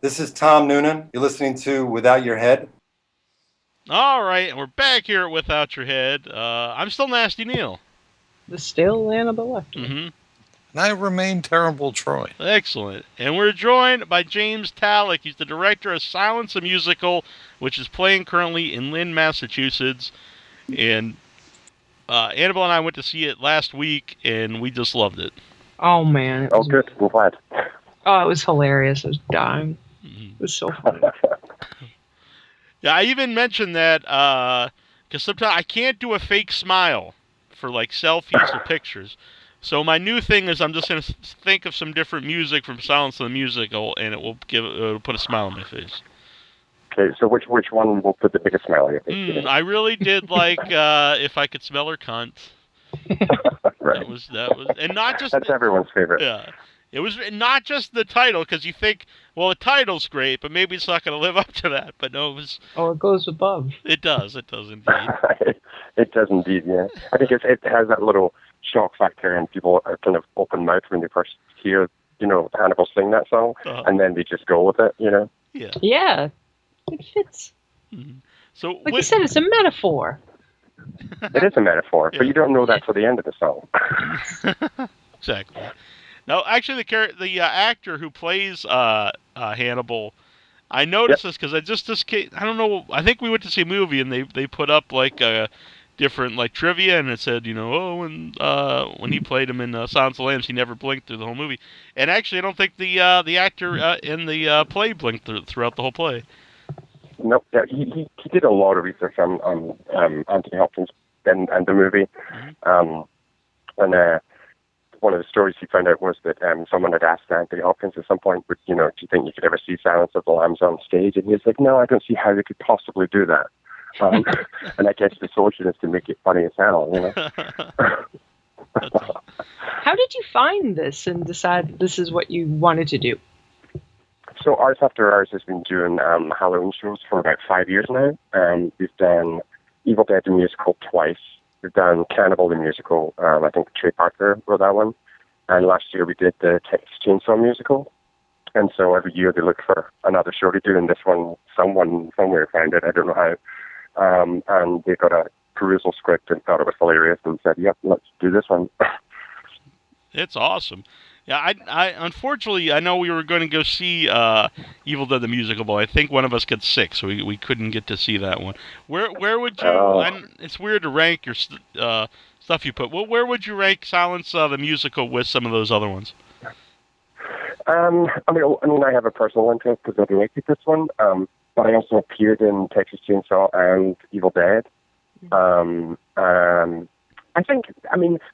This is Tom Noonan. You're listening to Without Your Head. All right, and we're back here at Without Your Head. I'm still Nasty Neil. The still land of the left. Mm-hmm. And I remain Terrible Troy. Excellent. And we're joined by James Tallach. He's the director of Silence, a Musical, which is playing currently in Lynn, Massachusetts. And Annabelle and I went to see it last week, and we just loved it. Oh, man. Oh, good. I'm glad. Oh, it was hilarious. I was dying. Mm-hmm. It was so funny. Yeah, I even mentioned that because sometimes I can't do a fake smile for like selfies or pictures. So my new thing is I'm just gonna think of some different music from Silence of the Musical, and it'll put a smile on my face. Okay, so which one will put the biggest smile on your face? I really did like If I Could Smell Her Cunt. Right. That was, and not just that's everyone's favorite. Yeah. It was not just the title, because you think, well, the title's great, but maybe it's not going to live up to that. But no, it was... Oh, it goes above. It does indeed. It does indeed, yeah. I think it has that little shock factor, and people are kind of open mouthed when they first hear, Hannibal sing that song, and then they just go with it, Yeah. Yeah, it fits. Mm-hmm. So, like you said, it's a metaphor. It is a metaphor, but you don't know that till the end of the song. Exactly. No, actually, the actor who plays Hannibal, I noticed this because I don't know. I think we went to see a movie and they put up like different like trivia, and it said when he played him in Silence of the Lambs, he never blinked through the whole movie. And actually, I don't think the actor in the play blinked throughout the whole play. Nope. Yeah, he did a lot of research on Anthony Hopkins and the movie, and one of the stories he found out was that someone had asked Anthony Hopkins at some point, do you think you could ever see Silence of the Lambs on stage? And he was like, no, I don't see how they could possibly do that. And I guess the solution is to make it funny as hell, How did you find this and decide this is what you wanted to do? So Arts After Hours has been doing Halloween shows for about 5 years now. We've done Evil Dead the Musical twice. We've done Cannibal the Musical. I think Trey Parker wrote that one. And last year we did the Texas Chainsaw Musical. And so every year they look for another show to do. And this one, someone somewhere found it. I don't know how. And they got a perusal script and thought it was hilarious and said, yep, let's do this one. It's awesome. Yeah, I unfortunately, I know we were going to go see Evil Dead the Musical, but I think one of us got sick, so we couldn't get to see that one. Where would you? It's weird to rank your stuff you put. Well, where would you rank Silence the Musical with some of those other ones? I mean, I have a personal interest because I directed this one, but I also appeared in Texas Chainsaw and Evil Dead. I think,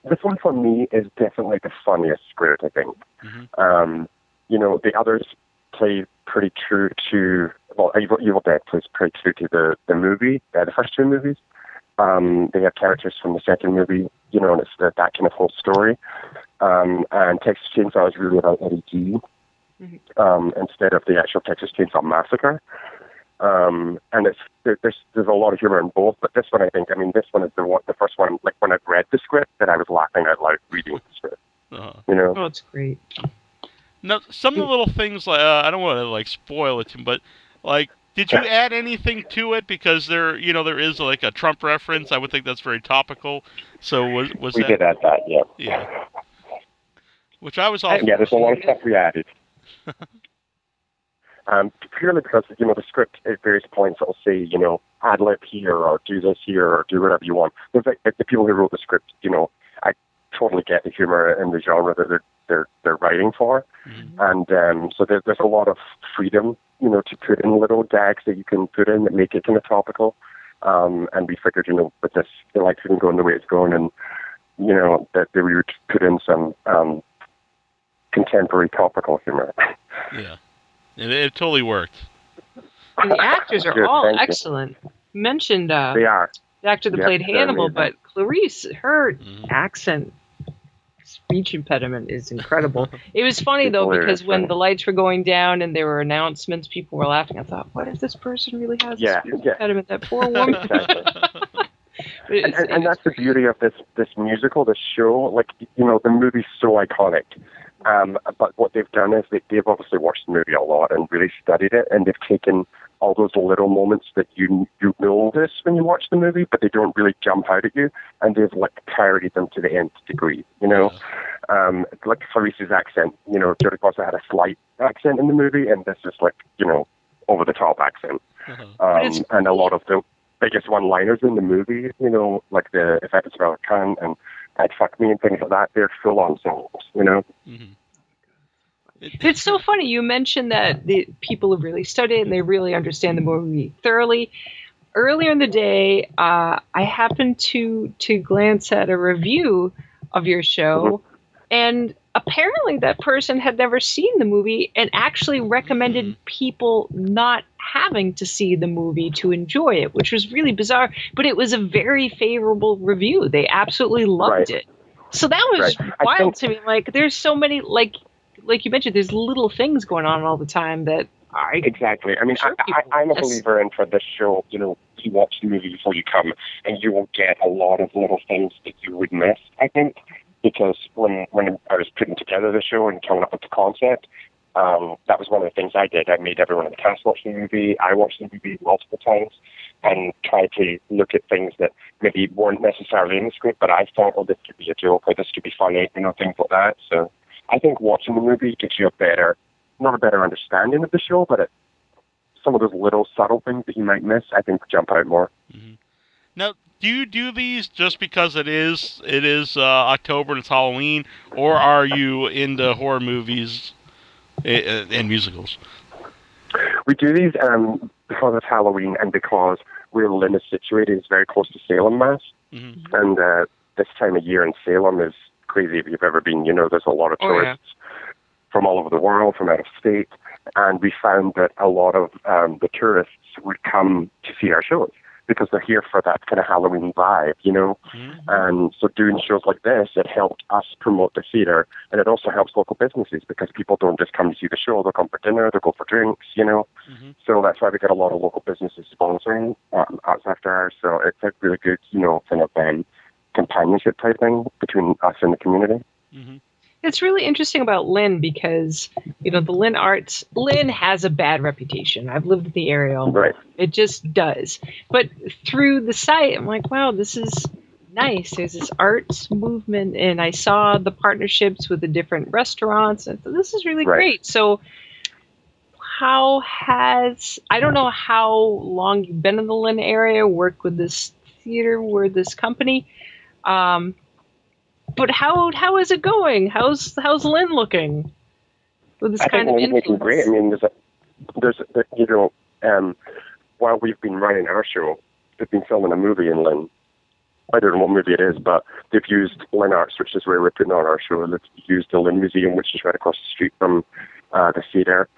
this one for me is definitely the funniest script, I think. Mm-hmm. The others play pretty true to, Evil Dead plays pretty true to the movie, the first two movies. They have characters from the second movie, and it's that kind of whole story. And Texas Chainsaw is really about Eddie G, instead of the actual Texas Chainsaw Massacre. And there's a lot of humor in both, but this one, I think, this one is the first one, like when I read the script, that I was laughing out loud reading the script. Oh, it's great. Now, some of the little things, like I don't want to spoil it, but did you add anything to it? Because there is like a Trump reference. I would think that's very topical. So was we that? did add that, yeah. Yeah. Which I was all. Yeah, there's a lot of stuff we added. Purely because, the script at various points will say, ad lib here, or do this here, or do whatever you want. There's the people who wrote the script, I totally get the humor and the genre that they're writing for. Mm-hmm. And so there's a lot of freedom, to put in little gags that you can put in that make it kind of topical. And we figured, with this, like, going the way it's going, and, that we would put in some contemporary topical humor. Yeah. It totally worked. And the actors are all excellent. You mentioned they are. The actor that played Hannibal, but Clarice, her accent, speech impediment is incredible. It was funny, though, because when the lights were going down and there were announcements, people were laughing. I thought, what if this person really has a speech impediment? That poor woman. and that's the beauty of this musical, this show. Like, the movie's so iconic. But what they've done is they've obviously watched the movie a lot and really studied it, and they've taken all those little moments that you notice when you watch the movie, but they don't really jump out at you, and they've like parodied them to the nth degree. You know, like Clarice's accent. You know, Jodie Foster had a slight accent in the movie, and this is like, you know, over the top accent. And a lot of the biggest one-liners in the movie, you know, like the "if I could spell a cunt" and "I'd fuck me" and things like that, they're full-on songs, you know. It's so funny. You mentioned that the people have really studied and they really understand the movie thoroughly. Earlier in the day, I happened to glance at a review of your show, and apparently that person had never seen the movie and actually recommended people not having to see the movie to enjoy it, which was really bizarre. But it was a very favorable review. They absolutely loved it. So that was wild to me. Like, there's so many, like you mentioned, there's little things going on all the time that Exactly. I mean, I'm a believer in, for this show, you know, you watch the movie before you come, and you will get a lot of little things that you would miss, I think, because when I was putting together the show and coming up with the concept, that was one of the things I did. I made everyone in the cast watch the movie. I watched the movie multiple times and tried to look at things that maybe weren't necessarily in the script, but I thought, oh, this could be a joke, or this could be funny, you know, things like that. So I think watching the movie gives you not a better understanding of the show, but some of those little subtle things that you might miss, I think, jump out more. Now, do you do these just because it is October and it's Halloween, or are you into horror movies and musicals? We do these because it's Halloween and because where Lynn is situated is very close to Salem, Mass. And this time of year in Salem is crazy if you've ever been. You know, there's a lot of tourists from all over the world, from out of state, and we found that a lot of the tourists would come to see our shows because they're here for that kind of Halloween vibe, you know. And so doing shows like this, it helped us promote the theater, and it also helps local businesses because people don't just come to see the show, they'll come for dinner, they'll go for drinks, you know. So that's why we get a lot of local businesses sponsoring us after hours. So it's a really good, you know, kind of companionship type thing between us and the community. It's really interesting about Lynn because, you know, the Lynn has a bad reputation. I've lived in the area. It just does. But through the site, I'm like, wow, this is nice. There's this arts movement, and I saw the partnerships with the different restaurants. And this is really great. So I don't know how long you've been in the Lynn area, worked with this theater or this company. But how is it going? How's Lynn looking with this kind of influence? Looking great. I mean, there's you know, while we've been running our show, they've been filming a movie in Lynn. I don't know what movie it is, but they've used Lynn Arts, which is where we're putting on our show. They've used the Lynn Museum, which is right across the street from the theater.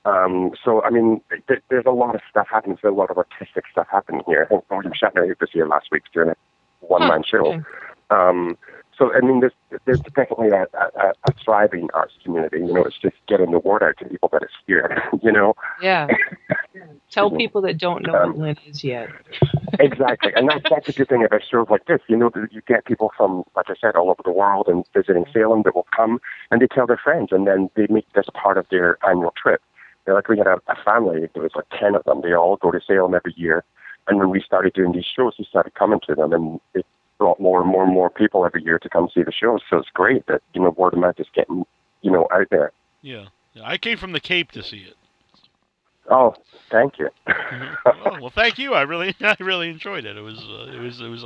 So, I mean, there's a lot of stuff happening. There's a lot of artistic stuff happening here. I think William Shatner was here last week doing a one-man show. So, I mean, there's definitely a thriving arts community. You know, it's just getting the word out to people that it's here, you know? Yeah. Tell people that don't know what Lynn is yet. Exactly. And that's a good thing about shows like this. You know, you get people from, like I said, all over the world and visiting Salem that will come and they tell their friends and then they make this part of their annual trip. You know, like we had a family, there was like 10 of them. They all go to Salem every year. And when we started doing these shows, we started coming to them and it brought more and more and more people every year to come see the shows. So it's great that, you know, word of mouth is getting, you know, out there. Yeah. I came from the Cape to see it. Oh, thank you. Well, thank you. I really enjoyed it. It was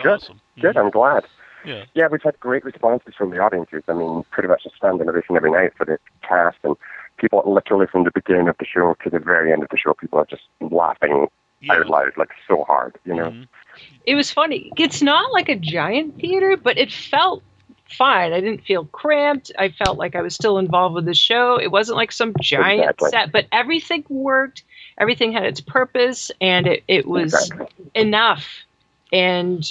good. Awesome. Good. I'm glad. Yeah. Yeah, we've had great responses from the audiences. I mean, pretty much a standing ovation every night for the cast, and people literally from the beginning of the show to the very end of the show, people are just laughing out loud, like so hard, you know. It was funny. It's not like a giant theater, but it felt fine. I didn't feel cramped. I felt like I was still involved with the show. It wasn't like some giant set, but everything worked. Everything had its purpose, and it was enough. And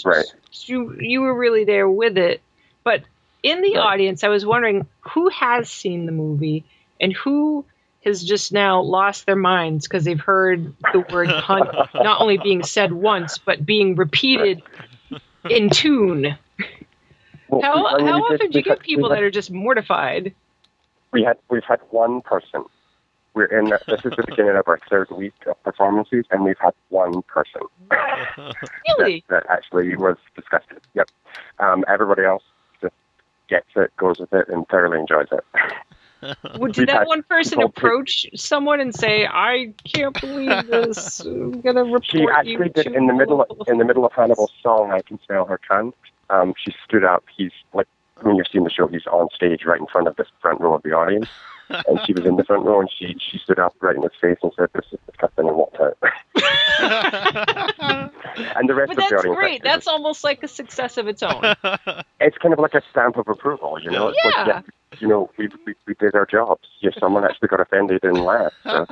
you were really there with it. But in the audience, I was wondering who has seen the movie and who has just now lost their minds because they've heard the word cunt not only being said once, but being repeated in tune. How often do you get people that are just mortified? we've had one person. This is the beginning of our third week of performances, and we've had one person Really? that actually was disgusted. Yep. Everybody else just gets it, goes with it, and thoroughly enjoys it. Well, did that one person approach someone and say, "I can't believe this. I'm gonna report you"? She actually did in the middle of Hannibal's song. I Can Smell Her Cunt. She stood up. He's like, when you've seen the show, he's on stage right in front of this front row of the audience. And she was in the front row, and she stood up right in his face and said, "This is disgusting," and walked out. And the rest of the audience. But that's great. That's almost like a success of its own. It's kind of like a stamp of approval, you know. It's like, yeah, you know, we did our jobs. Yes, someone actually got offended and laughed. So.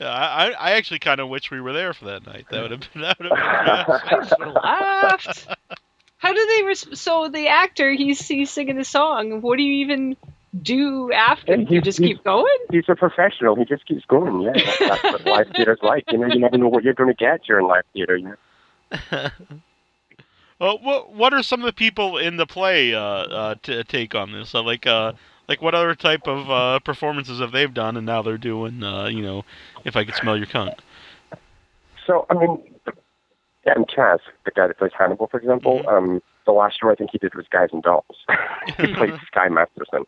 I actually kind of wish we were there for that night. That would have been I just would have laughed. How do they? So the actor, he's singing the song. What do you even do after? You just keep going? He's a professional. He just keeps going. Yeah, that's what live theater's like. You know, you never know what you're going to get during live theater. You know. Well, what are some of the people in the play to take on this? Like what other type of performances have they done, and now they're doing? You know, If I Could Smell Your Cunt. So I mean, Chaz, the guy that plays Hannibal, for example. Mm-hmm. The last show I think he did was Guys and Dolls. He played Sky Masterson,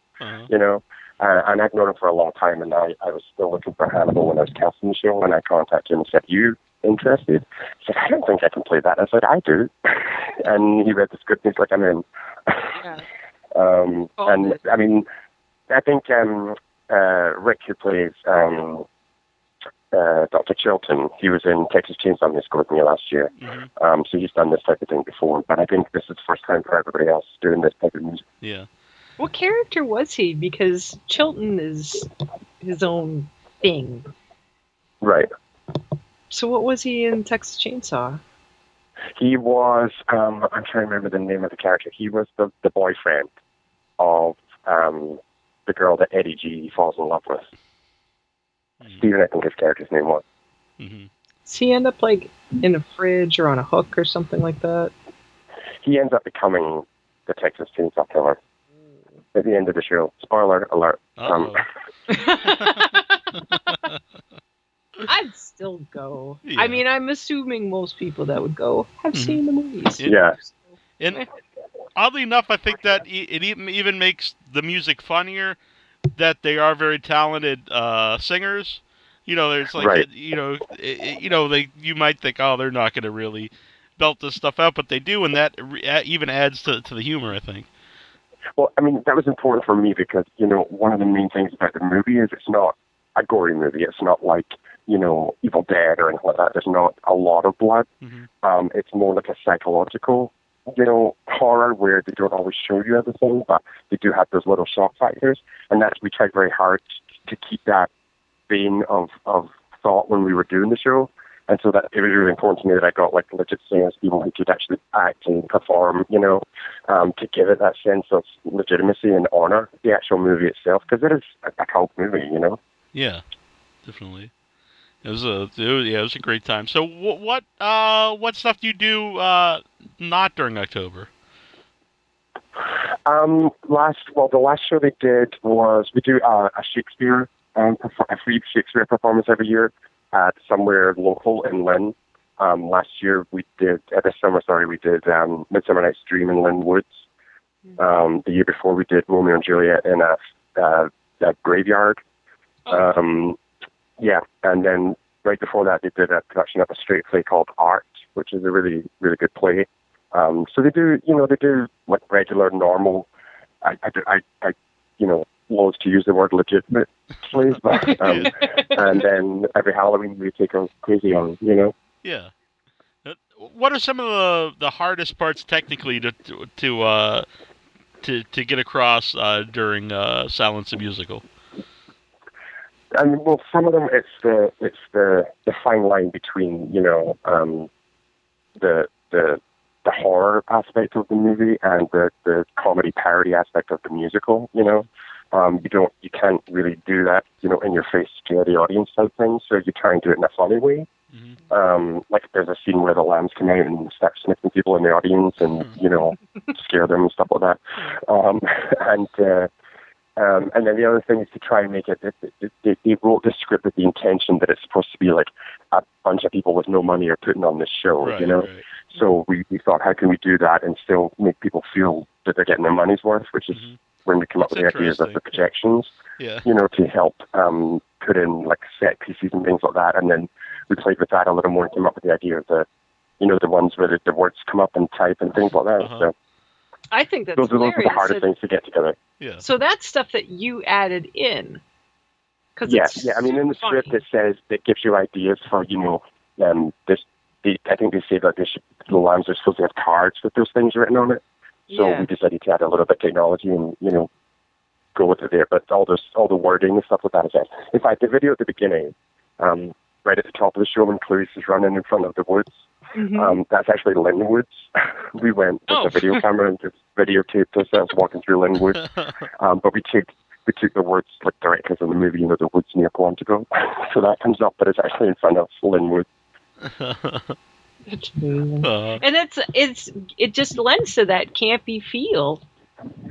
you know, and I've known him for a long time, and I was still looking for Hannibal when I was casting the show, and I contacted him and said, "You interested?" He said, "I don't think I can play that." I said, "I do." And he read the script, and he's like, "I'm in." Yeah. And, I mean, I think Rick, who plays Dr. Chilton, he was in Texas Chainsaw Musical with me last year. Mm-hmm. So he's done this type of thing before, but I think this is the first time for everybody else doing this type of music. Yeah. What character was he? Because Chilton is his own thing. Right. So what was he in Texas Chainsaw? He was, I'm trying to remember the name of the character. He was the boyfriend of the girl that Eddie G falls in love with. Steven, I think his character's name was. Mm-hmm. Does he end up like in a fridge or on a hook or something like that? He ends up becoming the Texas Chainsaw Killer at the end of the show. Spoiler alert. I'd still go. Yeah. I mean, I'm assuming most people that would go have seen the movies. Yeah. And oddly enough, I think that it even makes the music funnier that they are very talented singers. You know, there's like, right. You might think, oh, they're not going to really belt this stuff out, but they do, and that even adds to the humor, I think. Well, I mean, that was important for me because, you know, one of the main things about the movie is it's not a gory movie. It's not like, you know, Evil Dead or anything like that. There's not a lot of blood. Mm-hmm. It's more like a psychological, you know, horror where they don't always show you everything, but they do have those little shock factors. And we tried very hard to keep that vein of thought when we were doing the show. And so that it was really important to me that I got like legit singers, people who could actually act and perform, you know, to give it that sense of legitimacy and honor the actual movie itself, because it is a cult movie, you know. Yeah, definitely. It was a great time. So what stuff do you do not during October? The last show they did was we do a Shakespeare, a free Shakespeare performance every year at somewhere local in Lynn. Last year this summer we did Midsummer Night's Dream in Lynn Woods. The year before we did Romeo and Juliet in a graveyard. Yeah, and then right before that they did a production of a straight play called Art, which is a really, really good play. So they do like regular, normal, I loathe to use the word legitimate plays, but, and then every Halloween we take a crazy on, you know? Yeah. What are some of the hardest parts technically to get across during Silence the Musical? I mean, well, some of them it's the fine line between, you know, the horror aspect of the movie and the comedy parody aspect of the musical, you know. You can't really do that, you know, in your face, scare the audience type thing, so you try and do it in a funny way. Mm-hmm. Like there's a scene where the lambs come out and start sniffing people in the audience and, you know, scare them and stuff like that. And then the other thing is to try and make it, they wrote the script with the intention that it's supposed to be like a bunch of people with no money are putting on this show, Right, you know? right. So we thought, how can we do that and still make people feel that they're getting their money's worth, which is when we come up That's with the ideas of the projections, Yeah. you know, to help put in like set pieces and things like that. And then we played with that a little more and came up with the idea of the, you know, the ones where the words come up and type and things like that. So I think that's those are the hardest hilarious. things to get together. Yeah. So that's stuff that you added in. Yeah. I mean, in the script it says, it gives you ideas for, you know, I think they say that the lines are supposed to have cards with those things written on it. So we decided to add a little bit of technology and, you know, go with it there. But all the wording and stuff like that is it. In fact, the video at the beginning, right at the top of the show when Clarice is running in front of the woods, that's actually Lynn Woods. We went with a video camera and just videotaped ourselves walking through Lynn Woods. But we took the words like directly from the movie, you know, the woods near Quantico. So that comes up, but it's actually in front of Lynn Woods. It's amazing. And it just lends to that campy feel.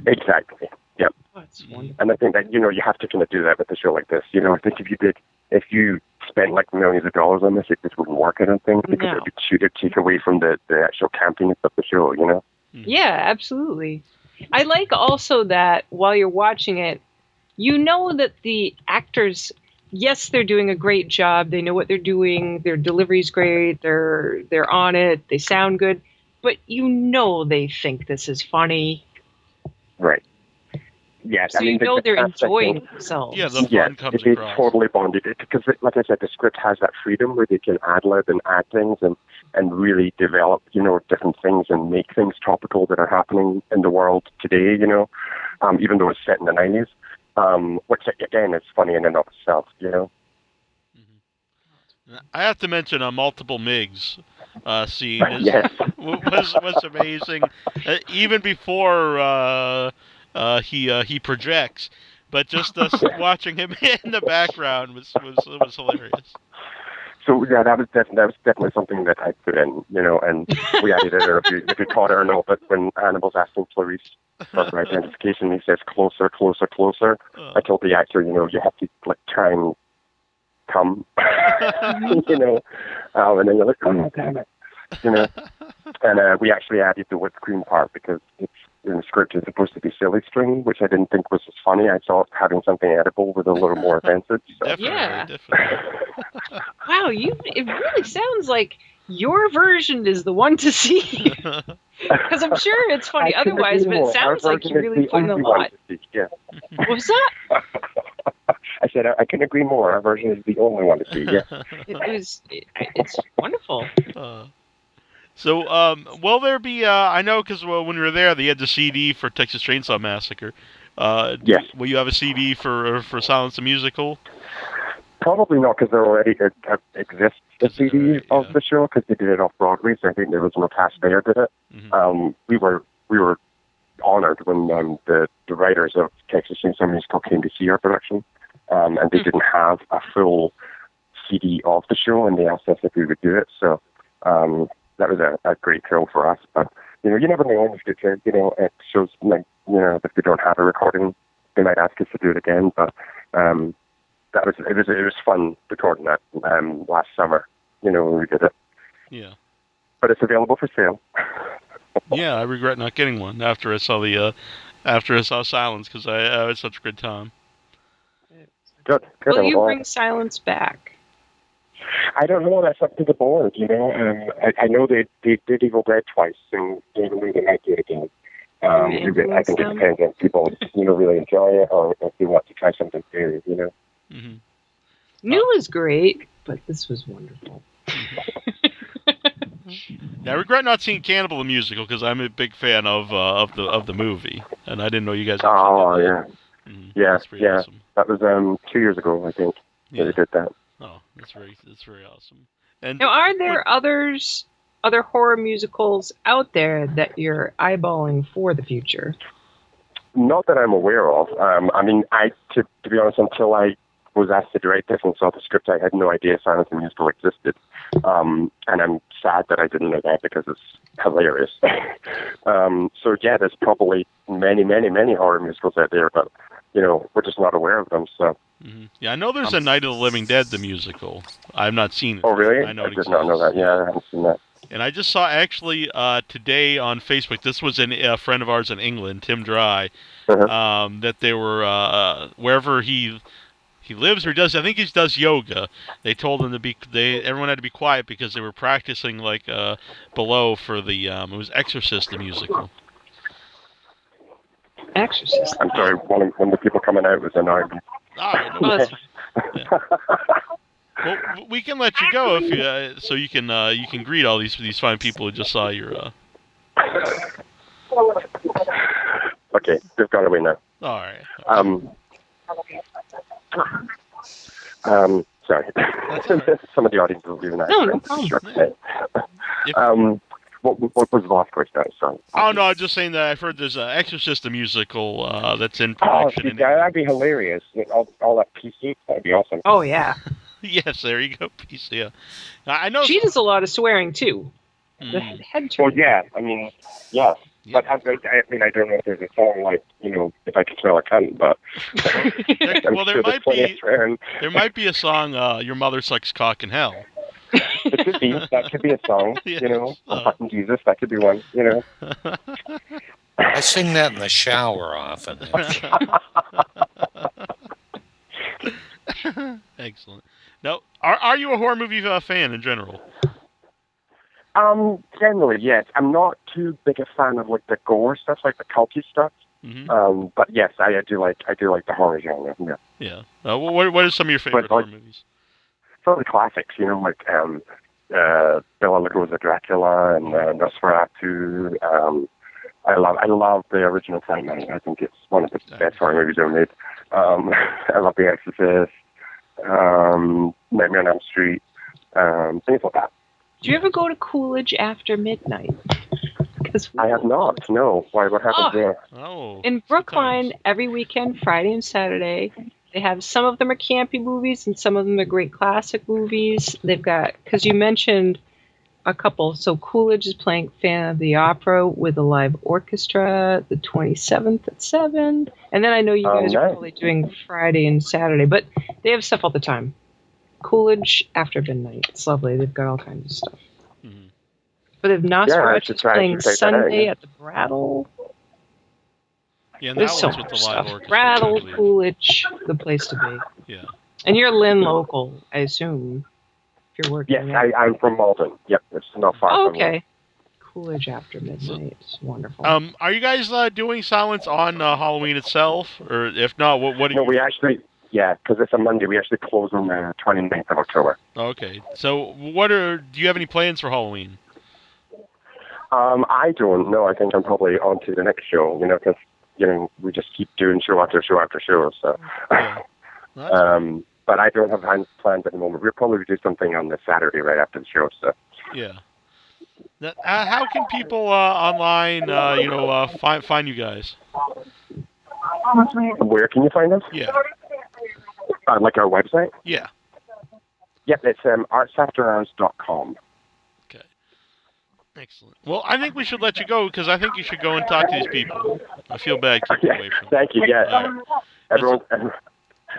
Exactly. Yeah. Oh, it's wonderful. And I think that, you know, you have to kind of do that with a show like this. You know, I think if you spent like millions of dollars on this, it just wouldn't work, I don't think, because it would take away from the actual campiness of the show, you know? Yeah, absolutely. I like also that while you're watching it, you know that the actors, yes, they're doing a great job. They know what they're doing. Their delivery's great. They're on it. They sound good. But you know they think this is funny. Right. Yeah, so you know they're enjoying themselves. Yeah, the fun comes they across. Totally bonded. Because, like I said, the script has that freedom where they can ad-lib and add things and really develop, you know, different things and make things topical that are happening in the world today, you know, even though it's set in the 90s. Which, again, is funny in and of itself, you know. I have to mention a multiple MIGs scene was amazing, even before he projects. But just us watching him in the background was hilarious. So yeah, that was definitely something that I put in, you know, and we added it, or if you caught it or not. But when Hannibal's asking Clarice for her identification, he says closer, closer, closer. I told the actor, you know, you have to like try and come, you know, and then you're like, oh damn it, you know. And we actually added the whipped cream part because it's in the script it's supposed to be silly string, which I didn't think was as funny. I thought having something edible was a little more offensive. So. Definitely. Wow, it really sounds like your version is the one to see. Because I'm sure it's funny otherwise, but it sounds like you really put in a lot. Yeah. What was that? I said I couldn't agree more. Our version is the only one to see. Yeah. It's wonderful. So, will there be? I know because when we were there, they had the CD for Texas Chainsaw Massacre. Yes. Will you have a CD for Silence the Musical? Probably not, because there already exists a CD of the show, because they did it off Broadway. So I think the original cast there did it. We were honored when the writers of Texas Chainsaw Musical came to see our production, and they didn't have a full CD of the show, and they asked us if we would do it. So that was a great thrill for us. But you know, you never know in the future. You know, it shows like, you know, if they don't have a recording, they might ask us to do it again. But it was fun recording that last summer. You know, when we did it. Yeah. But it's available for sale. Yeah, I regret not getting one after I saw Silence, because I had such a good time. Good. Will you bring Silence back? I don't know. That's up to the board, you know. I know they did Evil Dead twice, and they might do it again. I think it depends if people, you know, really enjoy it, or if they want to try something new, you know. New is great, but this was wonderful. Now, I regret not seeing Cannibal the Musical, because I'm a big fan of the movie, and I didn't know you guys. Oh yeah, yeah. Awesome. That was 2 years ago, I think. They did that. Oh, that's very awesome. And now, are there other horror musicals out there that you're eyeballing for the future? Not that I'm aware of. I mean, to be honest, until I was asked to direct this and saw the script, I had no idea Silence the Musical existed. And I'm sad that I didn't know that, because it's hilarious. So yeah, there's probably many, many, many horror musicals out there, but we're just not aware of them. So. Mm-hmm. Yeah, I know there's a Night of the Living Dead, the musical. I've not seen it. Oh, really? I know it did not know that. Yeah, I haven't seen that. And I just saw actually today on Facebook. This was a friend of ours in England, Tim Dry, that they were wherever he lives or does. I think he does yoga. They told him everyone had to be quiet because they were practicing like below for the it was Exorcist the musical. Exorcist. I'm sorry, one of the people coming out was annoying me. All right, no, that's fine. Yeah. Well, we can let you go if you so you can greet all these fine people who just saw your. Okay, they've gone away now. All right. Sorry. Some of the audience is leaving that. No problem. What was the last question? Sorry. Oh no, I'm just saying that I've heard there's an Exorcist the musical that's in Oh, production. that'd be hilarious. All that PC, that'd be awesome. Oh yeah. Yes, there you go, PC. Yeah. I know She does a lot of swearing too. The head turn. Well, yeah. I mean, yes. Yeah. But I don't know if there's a song like, if I could smell a cunt, but there might be a song, Your Mother Sucks Cock in Hell. It could be. That could be a song, Yes. Fucking Jesus, that could be one, I sing that in the shower often. Excellent. Now, are you a horror movie fan in general? Generally, yes. I'm not too big a fan of like the gore stuff, like the culty stuff. Mm-hmm. But yes, I do like the horror genre. Yeah. Yeah. What are some of your favorite horror movies? Some of the classics, like Bela Lugosi's Dracula and Nosferatu. I love the original Sandman. I think it's one of the best horror movies ever made. I love The Exorcist, Nightmare on Elm Street, things like that. Do you ever go to Coolidge after midnight? I have not. No. Why? What happens there? Oh. In Brookline, every weekend, Friday and Saturday, they have some of them are campy movies and some of them are great classic movies. They've got, because you mentioned a couple, so Coolidge is playing Phantom of the Opera with a live orchestra the 27th at 7. And then I know you guys are probably doing Friday and Saturday, but they have stuff all the time. Coolidge after midnight. It's lovely. They've got all kinds of stuff. Mm-hmm. But if Nosferatu is playing Sunday at the Brattle. Yeah, and there's that so one's with much the live stuff. orchestra. Brattle, Coolidge, the place to be. Yeah. And you're Lynn local, I assume. If you're working. Yes, I'm from Malden. Yep, it's not far from okay. Coolidge after midnight. It's wonderful. Are you guys doing silence on Halloween itself? Or if not, what do you... No, we actually... Yeah, because it's a Monday. We actually close on the 29th of October. Okay. So do you have any plans for Halloween? I don't know. I think I'm probably on to the next show, because, we just keep doing show after show after show. So, yeah. But I don't have plans at the moment. We'll probably do something on the Saturday right after the show. So. Yeah. How can people online, find you guys? Where can you find us? Yeah. Like our website? Yeah. Yep, it's artsafterhours.com. Okay. Excellent. Well, I think we should let you go because I think you should go and talk to these people. I feel bad keeping away from them. Thank you. Yeah. Everyone,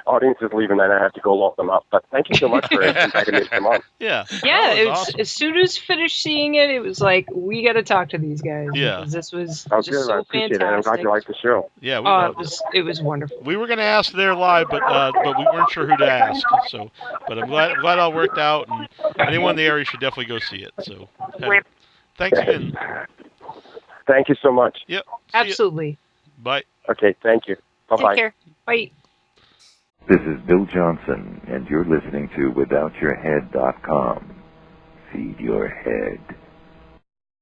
audience is leaving and I have to go lock them up. But thank you so much for inviting me to come on. Yeah. Yeah, it was awesome. As soon as finished seeing it, it was like, we got to talk to these guys. Yeah. Because this was I just so fantastic. It. I'm glad you liked the show. Yeah. It was wonderful. We were going to ask there live, but we weren't sure who to ask. So, but I'm glad it all worked out, and anyone in the area should definitely go see it. So, thanks again. Thank you so much. Yep. Absolutely. Bye. Okay, thank you. Bye-bye. Take care. Bye. This is Bill Johnson, and you're listening to WithoutYourHead.com. Feed your head.